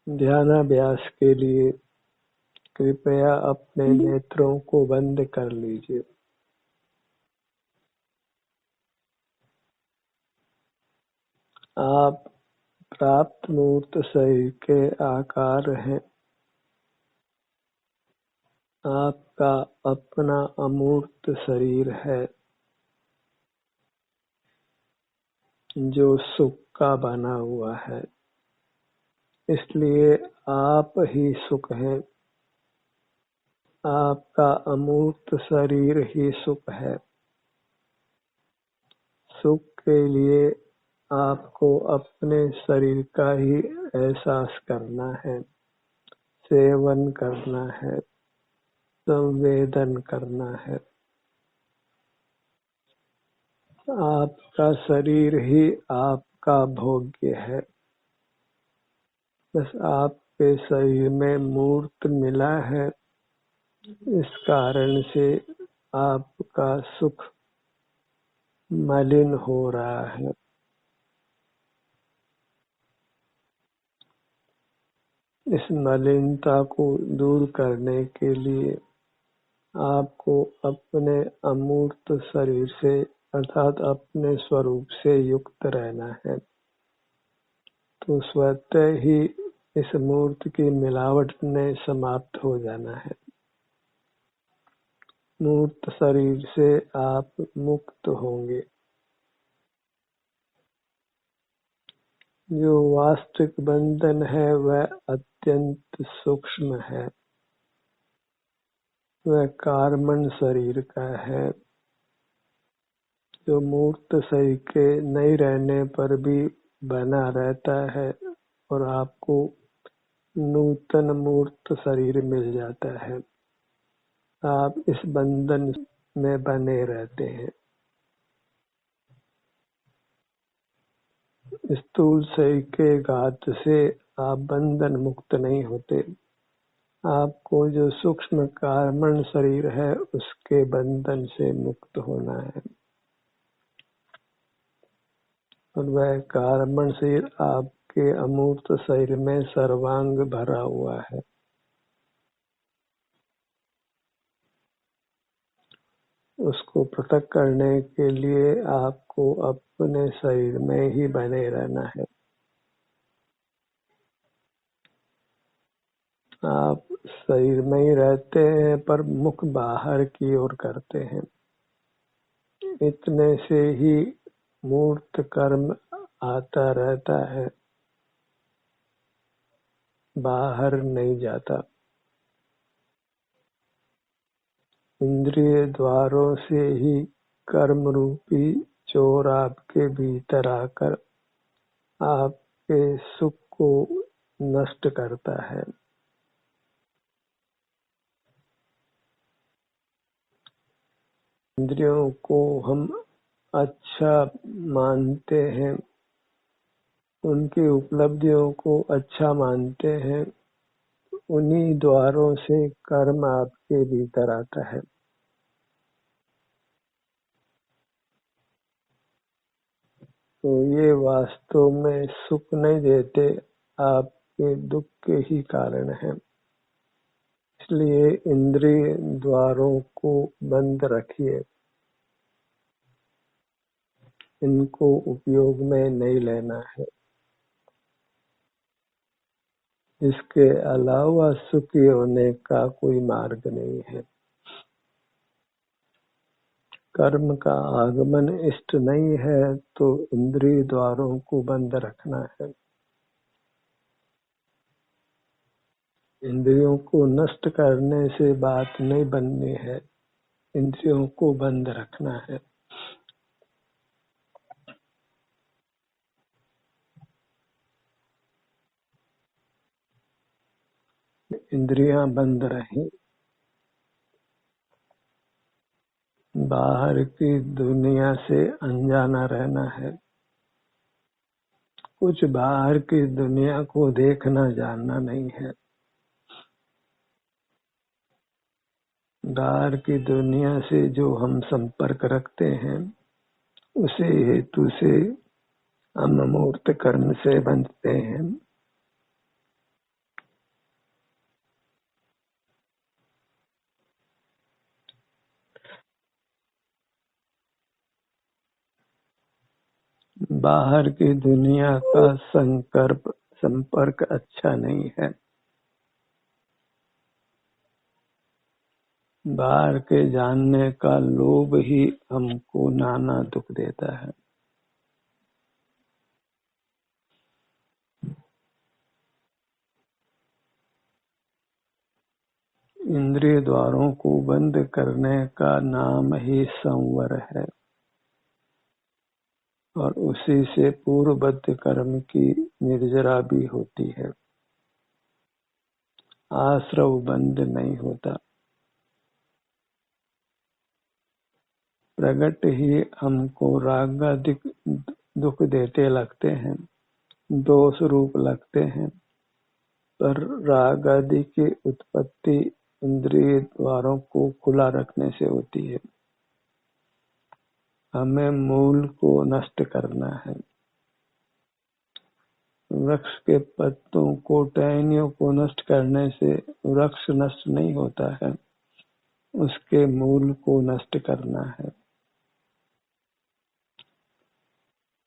ध्यानाभ्यास के लिए कृपया अपने नेत्रों को बंद कर लीजिए। आप प्राप्त मूर्त शरीर के आकार हैं। आपका अपना अमूर्त शरीर है जो सुख का बना हुआ है, इसलिए आप ही सुख हैं। आपका अमूर्त शरीर ही सुख है। सुख के लिए आपको अपने शरीर का ही एहसास करना है, सेवन करना है, संवेदन करना है। आपका शरीर ही आपका भोग्य है। बस आपके शरीर में मूर्त मिला है, इस कारण से आपका सुख मलिन हो रहा है। इस मलिनता को दूर करने के लिए आपको अपने अमूर्त शरीर से अर्थात अपने स्वरूप से युक्त रहना है। तो स्वतः ही इस मूर्त की मिलावट ने समाप्त हो जाना है। मूर्त शरीर से आप मुक्त होंगे। जो वास्तविक बंधन है वह अत्यंत सूक्ष्म है। वह कार्बन शरीर का है, जो मूर्त शरीर के नहीं रहने पर भी बना रहता है और आपको नूतन मूर्त शरीर मिल जाता है। आप इस बंधन में बने रहते हैं। स्थूल शरीर के घात से आप बंधन मुक्त नहीं होते। आपको जो सूक्ष्म कार्बन शरीर है उसके बंधन से मुक्त होना है, और वह कार्बन शरीर आपके अमूर्त शरीर में सर्वांग भरा हुआ है। उसको पृथक करने के लिए आपको अपने शरीर में ही बने रहना है। आप शरीर में ही रहते हैं पर मुख बाहर की ओर करते हैं। इतने से ही मूर्त कर्म आता रहता है, बाहर नहीं जाता। इंद्रिय द्वारों से ही कर्म रूपी चोर आपके भीतर आकर आपके सुख को नष्ट करता है। इंद्रियों को हम अच्छा मानते हैं, उनकी उपलब्धियों को अच्छा मानते हैं। उन्हीं द्वारों से कर्म आपके भीतर आता है। तो ये वास्तव में सुख नहीं देते, आपके दुख के ही कारण है। इसलिए इंद्रिय द्वारों को बंद रखिए, इनको उपयोग में नहीं लेना है। इसके अलावा सुखी होने का कोई मार्ग नहीं है। कर्म का आगमन इष्ट नहीं है तो इंद्रिय द्वारों को बंद रखना है। इंद्रियों को नष्ट करने से बात नहीं बननी है, इंद्रियों को बंद रखना है। इंद्रियां बंद रहें, बाहर की दुनिया से अनजाना रहना है। कुछ बाहर की दुनिया को देखना जानना नहीं है। बाहर की दुनिया से जो हम संपर्क रखते हैं उसी हेतु से हम अमूर्त कर्म से बंधते हैं। बाहर की दुनिया का संपर्क अच्छा नहीं है। बाहर के जानने का लोभ ही हमको नाना दुख देता है। इंद्रिय द्वारों को बंद करने का नाम ही संवर है और उसी से पूर्वबद्ध कर्म की निर्जरा भी होती है। आश्रव बंद नहीं होता। प्रगट ही हमको रागादिक दुख देते लगते हैं, दोष रूप लगते हैं, पर राग आदि की उत्पत्ति इंद्रिय द्वारों को खुला रखने से होती है। हमें मूल को नष्ट करना है। वृक्ष के पत्तों को, टहनियों को नष्ट करने से वृक्ष नष्ट नहीं होता है, उसके मूल को नष्ट करना है।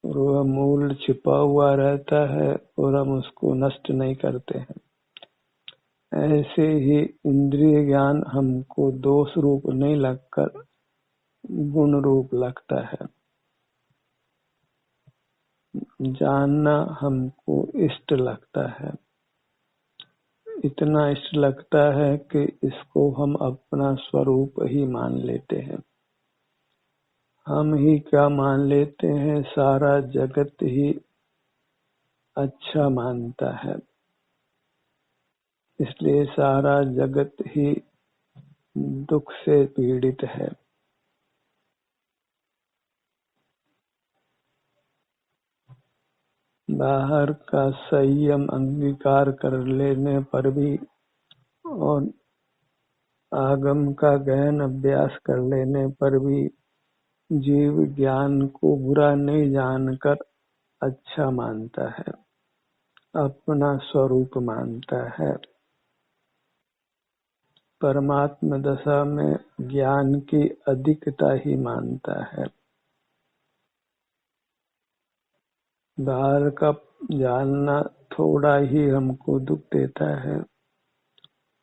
और वह मूल छिपा हुआ रहता है और हम उसको नष्ट नहीं करते हैं। ऐसे ही इंद्रिय ज्ञान हमको दोष रूप नहीं लगकर गुण रूप लगता है। जानना हमको इष्ट लगता है। इतना इष्ट लगता है कि इसको हम अपना स्वरूप ही मान लेते हैं। हम ही क्या मान लेते हैं, सारा जगत ही अच्छा मानता है। इसलिए सारा जगत ही दुख से पीड़ित है। बाहर का संयम अंगीकार कर लेने पर भी और आगम का गहन अभ्यास कर लेने पर भी जीव ज्ञान को बुरा नहीं जानकर अच्छा मानता है, अपना स्वरूप मानता है। परमात्म दशा में ज्ञान की अधिकता ही मानता है। बाहर का जानना थोड़ा ही हमको दुख देता है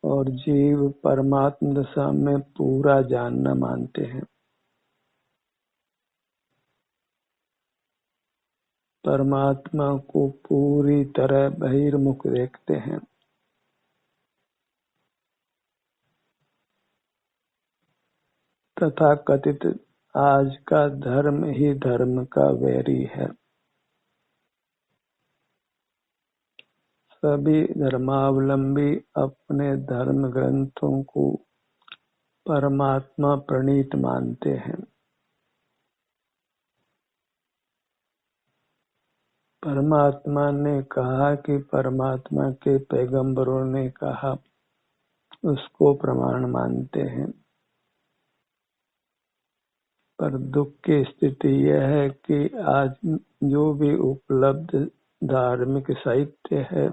और जीव परमात्म दशा में पूरा जानना मानते हैं। परमात्मा को पूरी तरह बहिर्मुख देखते हैं। तथा कथित आज का धर्म ही धर्म का वैरी है। सभी धर्मावलंबी अपने धर्म ग्रंथों को परमात्मा प्रणीत मानते हैं। परमात्मा ने कहा कि परमात्मा के पैगंबरों ने कहा, उसको प्रमाण मानते हैं। पर दुख की स्थिति यह है कि आज जो भी उपलब्ध धार्मिक साहित्य है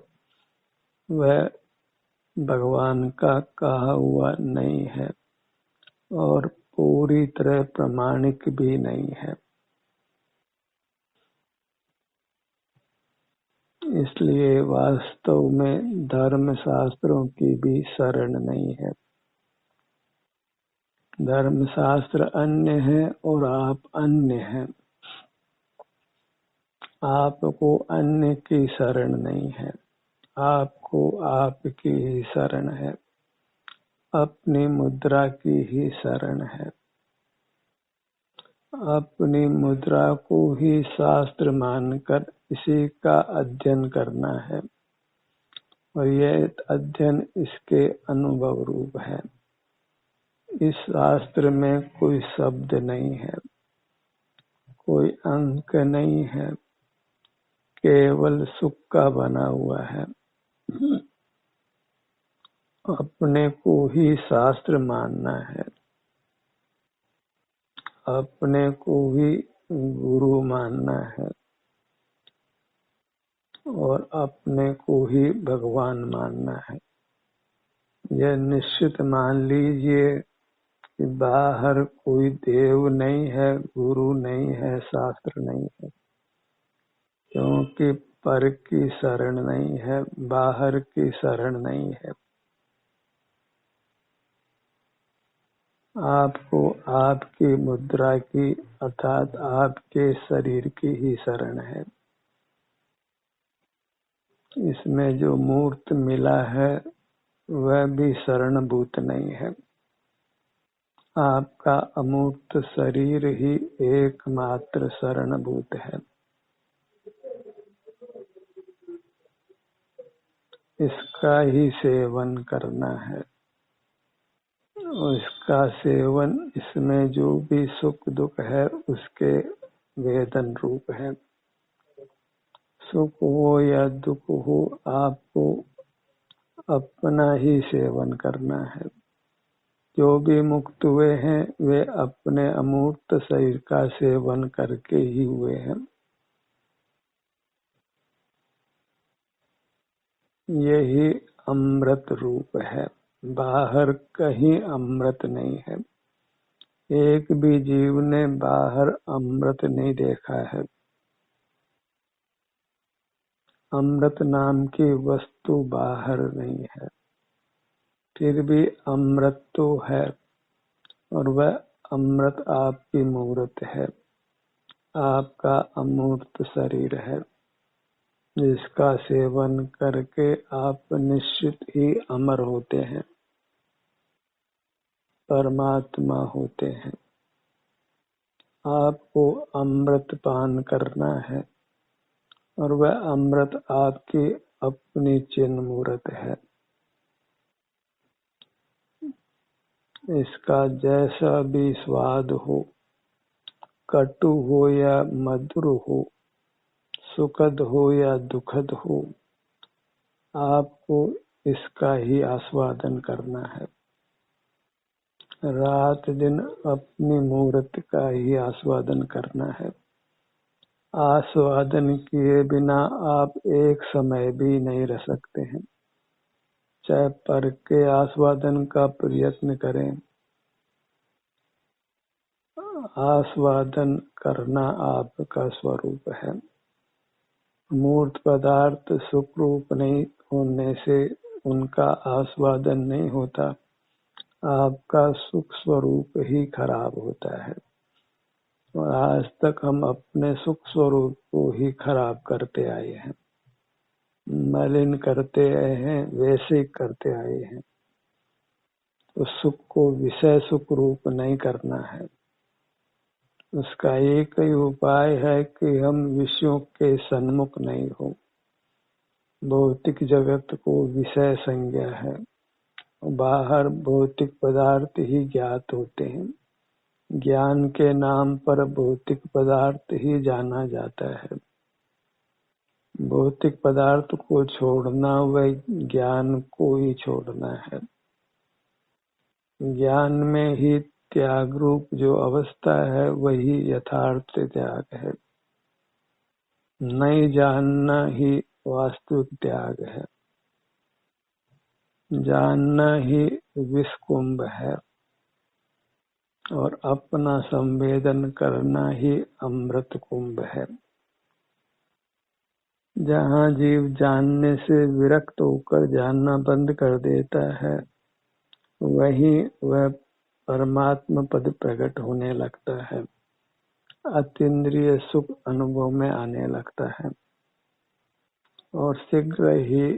वह भगवान का कहा हुआ नहीं है और पूरी तरह प्रामाणिक भी नहीं है। इसलिए वास्तव में धर्म शास्त्रों की भी शरण नहीं है। धर्म शास्त्र अन्य है और आप अन्य हैं। आपको अन्य की शरण नहीं है, आपको आपकी ही शरण है, अपनी मुद्रा की ही शरण है। अपनी मुद्रा को ही शास्त्र मानकर इसी का अध्ययन करना है और यह अध्ययन इसके अनुभव रूप है। इस शास्त्र में कोई शब्द नहीं है, कोई अंक नहीं है, केवल सुख का बना हुआ है। अपने को ही शास्त्र मानना है, अपने को ही गुरु मानना है और अपने को ही भगवान मानना है। यह निश्चित मान लीजिए कि बाहर कोई देव नहीं है, गुरु नहीं है, शास्त्र नहीं है। क्योंकि पर की शरण नहीं है, बाहर की शरण नहीं है। आपको आपकी मुद्रा की अर्थात आपके शरीर की ही शरण है। इसमें जो मूर्त मिला है वह भी शरणभूत नहीं है। आपका अमूर्त शरीर ही एकमात्र शरणभूत है। इसका ही सेवन करना है। इसका सेवन, इसमें जो भी सुख दुख है उसके वेदन रूप है। सुख हो या दुख हो, आपको अपना ही सेवन करना है। जो भी मुक्त हुए हैं वे अपने अमूर्त शरीर का सेवन करके ही हुए हैं। यही अमृत रूप है। बाहर कहीं अमृत नहीं है। एक भी जीव ने बाहर अमृत नहीं देखा है। अमृत नाम की वस्तु बाहर नहीं है। फिर भी अमृत तो है, और वह अमृत आपकी मूर्त है। आपका अमूर्त शरीर है, जिसका सेवन करके आप निश्चित ही अमर होते हैं, परमात्मा होते हैं। आपको अमृत पान करना है, और वह अमृत आपकी अपनी चिन्ह मूर्त है। इसका जैसा भी स्वाद हो, कटु हो या मधुर हो, सुखद हो या दुखद हो, आपको इसका ही आस्वादन करना है। रात दिन अपनी मूर्त का ही आस्वादन करना है। आस्वादन किए बिना आप एक समय भी नहीं रह सकते हैं। चाहे पर के आस्वादन का प्रयत्न करें, आस्वादन करना आपका स्वरूप है। मूर्त पदार्थ सुख रूप नहीं होने से उनका आस्वादन नहीं होता। आपका सुख स्वरूप ही खराब होता है, और आज तक हम अपने सुख स्वरूप को ही खराब करते आए हैं, मलिन करते आए हैं, वैसे करते आए हैं। तो सुख को विषय सुख रूप नहीं करना है। उसका एक ही उपाय है कि हम विषयों के सन्मुख नहीं हो। भौतिक जगत को विषय संज्ञा है। बाहर भौतिक पदार्थ ही ज्ञात होते हैं। ज्ञान के नाम पर भौतिक पदार्थ ही जाना जाता है। भौतिक पदार्थ को छोड़ना वह ज्ञान को ही छोड़ना है। ज्ञान में ही त्याग रूप जो अवस्था है वही यथार्थ त्याग है। नहीं जानना ही वास्तविक त्याग है। जानना ही विषकुंभ है, और अपना संवेदन करना ही अमृत कुंभ है। जहाँ जीव जानने से विरक्त होकर जानना बंद कर देता है, वहीं वह परमात्मा पद प्रकट होने लगता है। अतीन्द्रिय सुख अनुभव में आने लगता है, और शीघ्र ही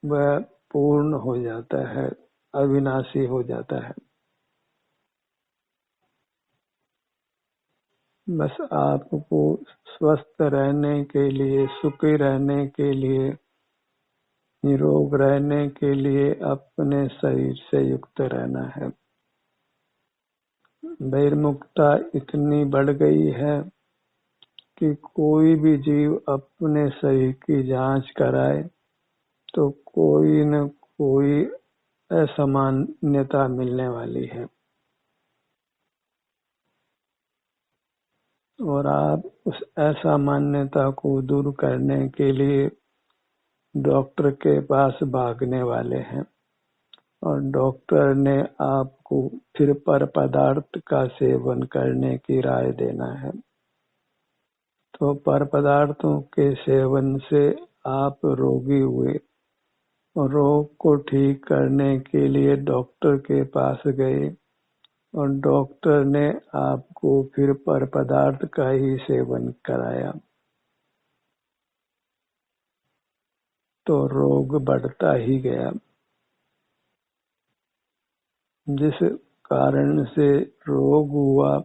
वह पूर्ण हो जाता है, अविनाशी हो जाता है। बस आपको स्वस्थ रहने के लिए, सुखी रहने के लिए, निरोग रहने के लिए अपने शरीर से युक्त रहना है। बहिर्मुखता इतनी बढ़ गई है कि कोई भी जीव अपने शरीर की जांच कराए तो कोई न कोई असामान्यता मिलने वाली है, और आप उस असामान्यता को दूर करने के लिए डॉक्टर के पास भागने वाले हैं, और डॉक्टर ने आपको फिर पर पदार्थ का सेवन करने की राय देना है। तो पर पदार्थों के सेवन से आप रोगी हुए और रोग को ठीक करने के लिए डॉक्टर के पास गए और डॉक्टर ने आपको फिर पर पदार्थ का ही सेवन कराया, तो रोग बढ़ता ही गया। जिस कारण से रोग हुआ,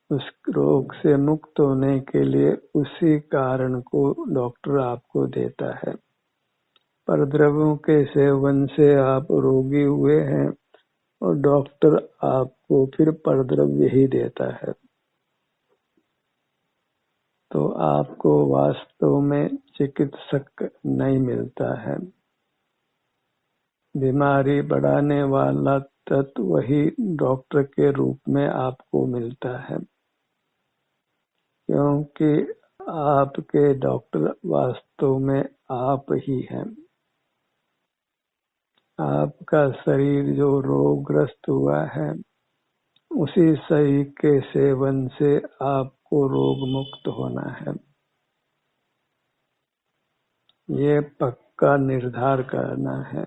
उस रोग से मुक्त होने के लिए उसी कारण को डॉक्टर आपको देता है। पर द्रव्यों के सेवन से आप रोगी हुए हैं और डॉक्टर आपको फिर परद्रव्य ही देता है, तो आपको वास्तव में चिकित्सक नहीं मिलता है। बीमारी बढ़ाने वाला तत्व ही डॉक्टर के रूप में आपको मिलता है, क्योंकि आपके डॉक्टर वास्तव में आप ही हैं। आपका शरीर जो रोगग्रस्त हुआ है, उसी शरीर के सेवन से आपको रोग मुक्त होना है। ये पक्का निर्धार करना है।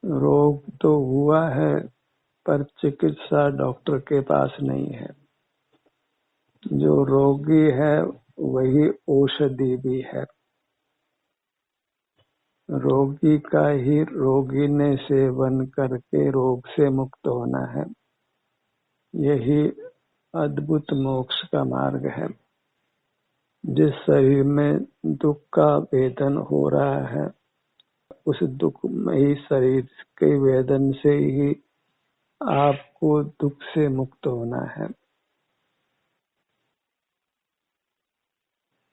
रोग तो हुआ है, पर चिकित्सा डॉक्टर के पास नहीं है। जो रोगी है वही औषधि भी है। रोगी का ही रोगी ने सेवन करके रोग से मुक्त होना है। यही अद्भुत मोक्ष का मार्ग है। जिस शरीर में दुख का वेदन हो रहा है, उस दुखमयी शरीर के वेदन से ही आपको दुख से मुक्त होना है।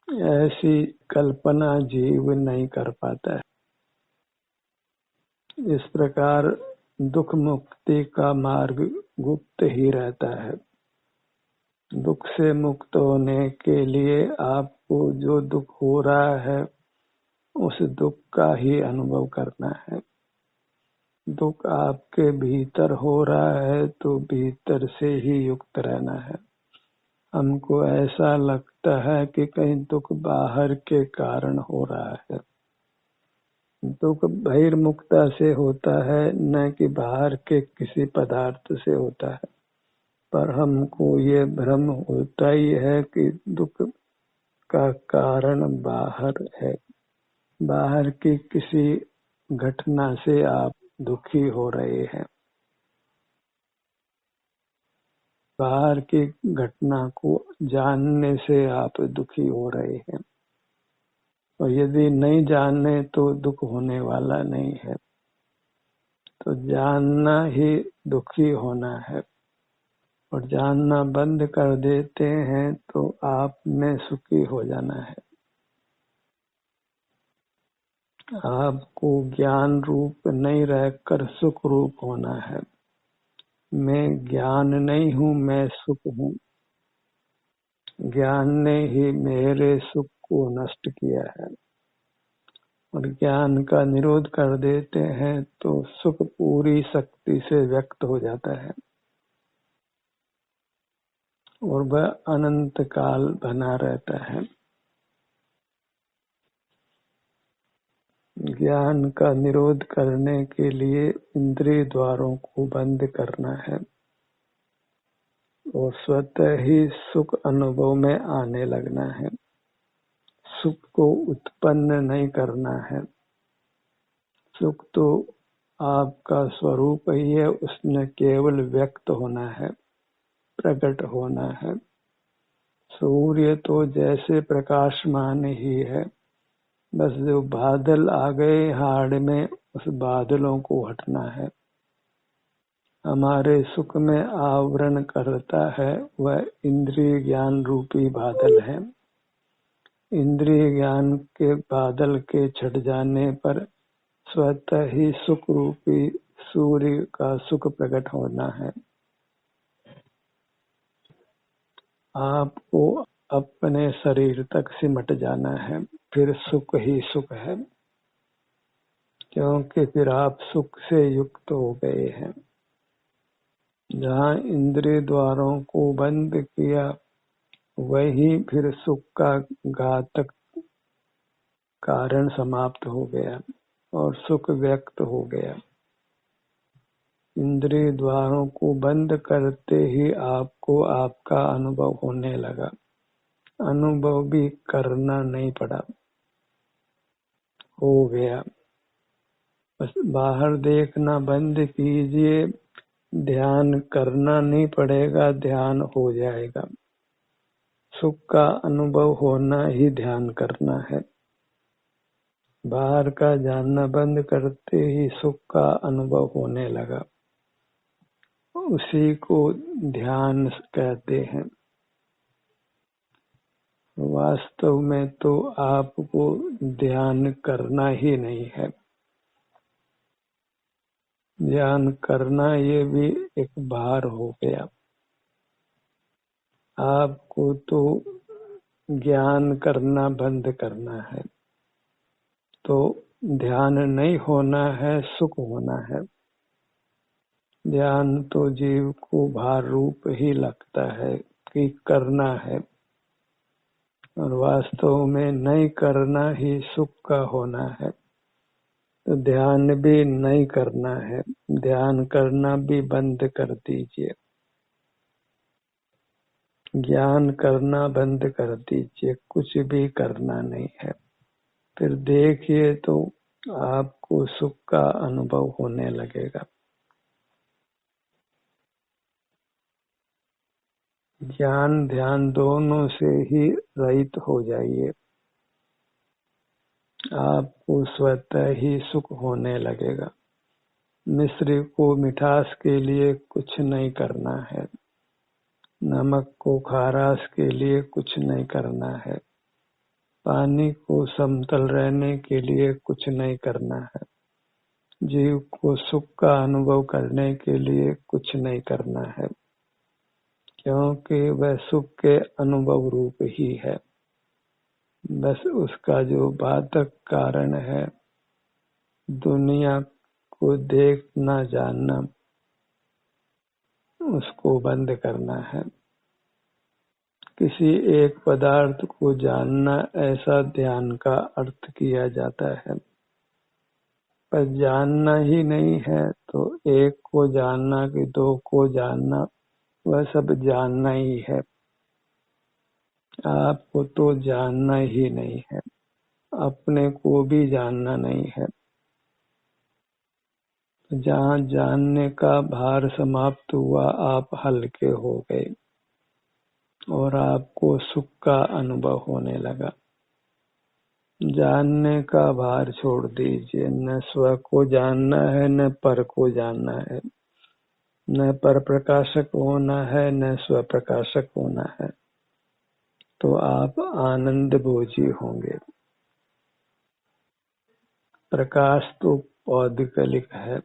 ऐसी कल्पना जीव नहीं कर पाता है। इस प्रकार दुख मुक्ति का मार्ग गुप्त ही रहता है। दुख से मुक्त होने के लिए आपको जो दुख हो रहा है, उस दुख का ही अनुभव करना है। दुख आपके भीतर हो रहा है तो भीतर से ही युक्त रहना है। हमको ऐसा लगता है कि कहीं दुख बाहर के कारण हो रहा है। दुख बहिर्मुखता से होता है, न कि बाहर के किसी पदार्थ से होता है। पर हमको ये भ्रम होता ही है कि दुख का कारण बाहर है। बाहर की किसी घटना से आप दुखी हो रहे हैं। बाहर की घटना को जानने से आप दुखी हो रहे हैं, और यदि नहीं जाने तो दुख होने वाला नहीं है। तो जानना ही दुखी होना है, और जानना बंद कर देते हैं तो आपने सुखी हो जाना है। आपको ज्ञान रूप नहीं रहकर सुख रूप होना है। मैं ज्ञान नहीं हूँ, मैं सुख हूँ। ज्ञान ने ही मेरे सुख को नष्ट किया है, और ज्ञान का निरोध कर देते हैं तो सुख पूरी शक्ति से व्यक्त हो जाता है, और वह अनंत काल बना रहता है। ज्ञान का निरोध करने के लिए इंद्रिय द्वारों को बंद करना है, और स्वतः ही सुख अनुभव में आने लगना है। सुख को उत्पन्न नहीं करना है। सुख तो आपका स्वरूप ही है, उसने केवल व्यक्त होना है, प्रकट होना है। सूर्य तो जैसे प्रकाशमान ही है, बस जो बादल आ गए हाड़ में, उस बादलों को हटना है। हमारे सुख में आवरण करता है वह इंद्रिय ज्ञान रूपी बादल है। इंद्रिय ज्ञान के बादल के छट जाने पर स्वतः ही सुख रूपी सूर्य का सुख प्रकट होना है। आपको अपने शरीर तक सिमट जाना है, फिर सुख ही सुख है, क्योंकि फिर आप सुख से युक्त हो गए हैं। जहाँ इंद्रिय द्वारों को बंद किया, वही फिर सुख का घातक कारण समाप्त हो गया और सुख व्यक्त हो गया। इंद्रिय द्वारों को बंद करते ही आपको आपका अनुभव होने लगा। अनुभव भी करना नहीं पड़ा, हो गया। बस बाहर देखना बंद कीजिए, ध्यान करना नहीं पड़ेगा, ध्यान हो जाएगा। सुख का अनुभव होना ही ध्यान करना है। बाहर का जानना बंद करते ही सुख का अनुभव होने लगा, उसी को ध्यान कहते हैं। वास्तव में तो आपको ध्यान करना ही नहीं है। ध्यान करना ये भी एक भार हो गया। आपको तो ज्ञान करना बंद करना है, तो ध्यान नहीं होना है, सुख होना है। ध्यान तो जीव को भार रूप ही लगता है कि करना है, और वास्तव में नहीं करना ही सुख का होना है। तो ध्यान भी नहीं करना है, ध्यान करना भी बंद कर दीजिए। ज्ञान करना बंद कर दीजिए, कुछ भी करना नहीं है। फिर देखिए तो आपको सुख का अनुभव होने लगेगा। ज्ञान ध्यान दोनों से ही रहित हो जाइए, आपको स्वतः ही सुख होने लगेगा। मिश्री को मिठास के लिए कुछ नहीं करना है, नमक को खारास के लिए कुछ नहीं करना है, पानी को समतल रहने के लिए कुछ नहीं करना है, जीव को सुख का अनुभव करने के लिए कुछ नहीं करना है, क्योंकि वह सुख के अनुभव रूप ही है। बस उसका जो बाधक कारण है, दुनिया को देखना जानना, उसको बंद करना है। किसी एक पदार्थ को जानना, ऐसा ध्यान का अर्थ किया जाता है। पर जानना ही नहीं है तो एक को जानना कि दो को जानना, वह सब जानना ही है। आपको तो जानना ही नहीं है, अपने को भी जानना नहीं है। जहाँ जानने का भार समाप्त हुआ, आप हल्के हो गए और आपको सुख का अनुभव होने लगा। जानने का भार छोड़ दीजिए। न स्व को जानना है, न पर को जानना है, न पर प्रकाशक होना है, न स्व प्रकाशक होना है। तो आप आनंद भोजी होंगे। प्रकाश तो पौद्गलिक है,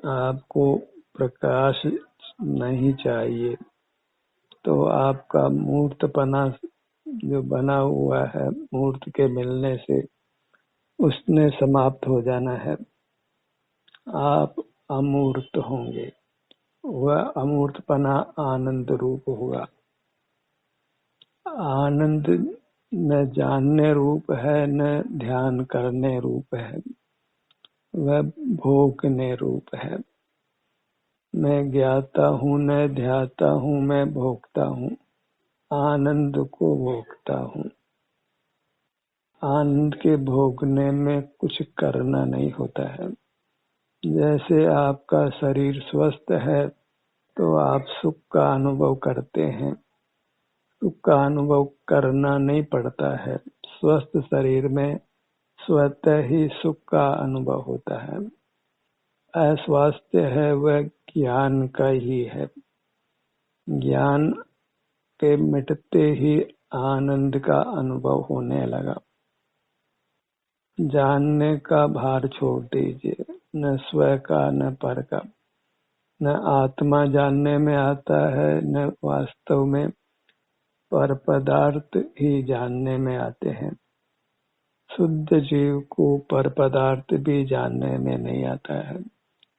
आपको प्रकाश नहीं चाहिए, तो आपका मूर्तपना जो बना हुआ है, मूर्त के मिलने से उसने समाप्त हो जाना है। आप अमूर्त होंगे, वह अमूर्तपना आनंद रूप होगा। आनंद न जानने रूप है, न ध्यान करने रूप है, वह भोगने रूप है। मैं ज्ञाता हूँ, न ध्याता हूँ, मैं भोगता हूँ, आनंद को भोगता हूँ। आनंद के भोगने में कुछ करना नहीं होता है। जैसे आपका शरीर स्वस्थ है तो आप सुख का अनुभव करते हैं, सुख का अनुभव करना नहीं पड़ता है। स्वस्थ शरीर में स्वतः ही सुख का अनुभव होता है। अस्वास्थ्य है वह ज्ञान का ही है। ज्ञान के मिटते ही आनंद का अनुभव होने लगा। जानने का भार छोड़ दीजिए, न स्व का न पर का। न आत्मा जानने में आता है, न वास्तव में पर पदार्थ ही जानने में आते हैं। शुद्ध जीव को पर पदार्थ भी जानने में नहीं आता है।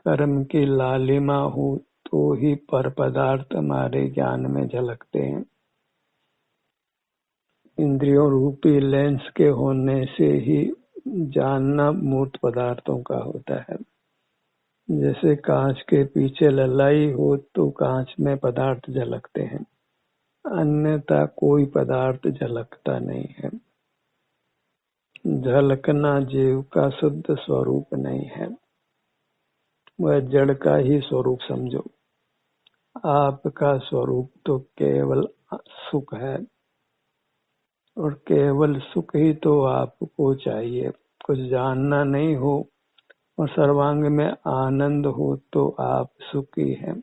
कर्म की लालिमा हो तो ही पर पदार्थ हमारे ज्ञान में झलकते हैं। इंद्रियों रूपी लेंस के होने से ही जानना मूर्त पदार्थों का होता है। जैसे कांच के पीछे ललाई हो तो कांच में पदार्थ झलकते हैं, अन्यथा कोई पदार्थ झलकता नहीं है। झलकना जीव का शुद्ध स्वरूप नहीं है, वह जड़ का ही स्वरूप समझो। आपका स्वरूप तो केवल सुख है, और केवल सुख ही तो आपको चाहिए। कुछ जानना नहीं हो और सर्वांग में आनंद हो तो आप सुखी हैं।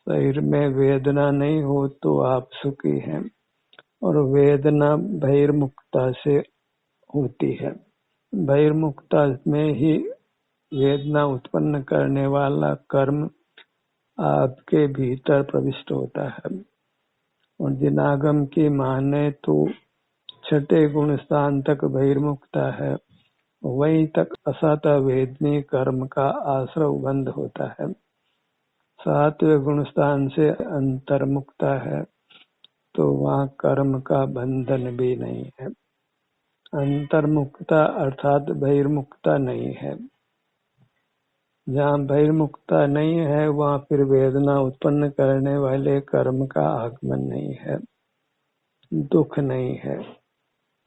शरीर में वेदना नहीं हो तो आप सुखी हैं, और वेदना बहिर्मुखता से होती है। बहिर्मुखता में ही वेदना उत्पन्न करने वाला कर्म आपके भीतर प्रविष्ट होता है। और जिनागम की माने तो छठे गुण स्थान तक बहिर्मुखता है, वहीं तक असत वेदनी कर्म का आश्रव बंद होता है। सातवें गुण स्थान से अंतर्मुखता है, तो वहाँ कर्म का बंधन भी नहीं है। अंतर्मुखता अर्थात बहिर्मुखता नहीं है। जहाँ बहिर्मुखता नहीं है वहाँ फिर वेदना उत्पन्न करने वाले कर्म का आगमन नहीं है, दुख नहीं है।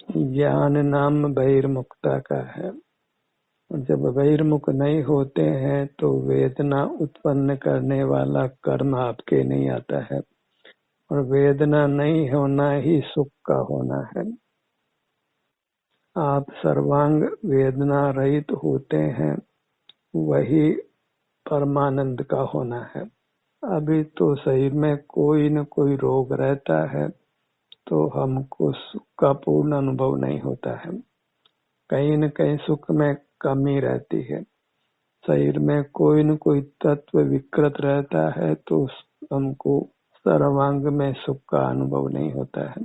ज्ञान नाम बहिर्मुखता का है। जब बहिर्मुख नहीं होते हैं तो वेदना उत्पन्न करने वाला कर्म आपके नहीं आता है, और वेदना नहीं होना ही सुख का होना है। आप सर्वांग वेदना रहित होते हैं, वही परमानंद का होना है। अभी तो शरीर में कोई न कोई रोग रहता है, तो हमको सुख का पूर्ण अनुभव नहीं होता है। कहीं न कहीं सुख में कमी रहती है। शरीर में कोई न कोई तत्व विकृत रहता है, तो हमको सर्वांग में सुख का अनुभव नहीं होता है।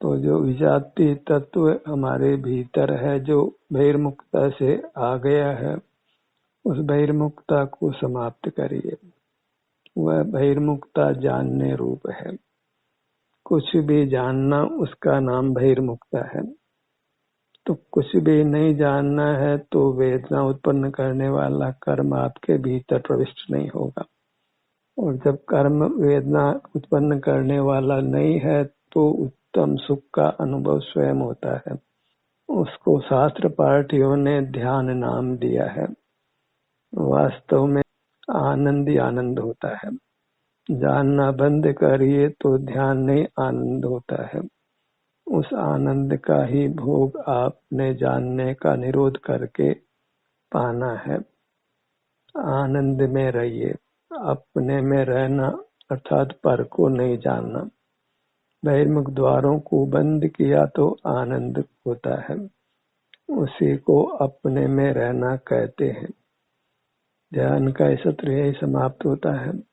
तो जो विजातीय तत्व हमारे भीतर है, जो बहिर्मुखता से आ गया है, उस बहिर्मुखता को समाप्त करिए। वह बहिर्मुखता जानने रूप है। कुछ भी जानना उसका नाम बहिर्मुखता है। तो कुछ भी नहीं जानना है तो वेदना उत्पन्न करने वाला कर्म आपके भीतर प्रविष्ट नहीं होगा। और जब कर्म वेदना उत्पन्न करने वाला नहीं है तो उत्तम सुख का अनुभव स्वयं होता है। उसको शास्त्र पाठियों ने ध्यान नाम दिया है। वास्तव में आनंद ही आनंद होता है। जानना बंद करिए तो ध्यान नहीं आनंद होता है। उस आनंद का ही भोग आपने जानने का निरोध करके पाना है। आनंद में रहिए। अपने में रहना अर्थात पर को नहीं जानना। बहिर्मुख द्वारों को बंद किया तो आनंद होता है, उसी को अपने में रहना कहते हैं। ध्यान का सत्र यही समाप्त होता है।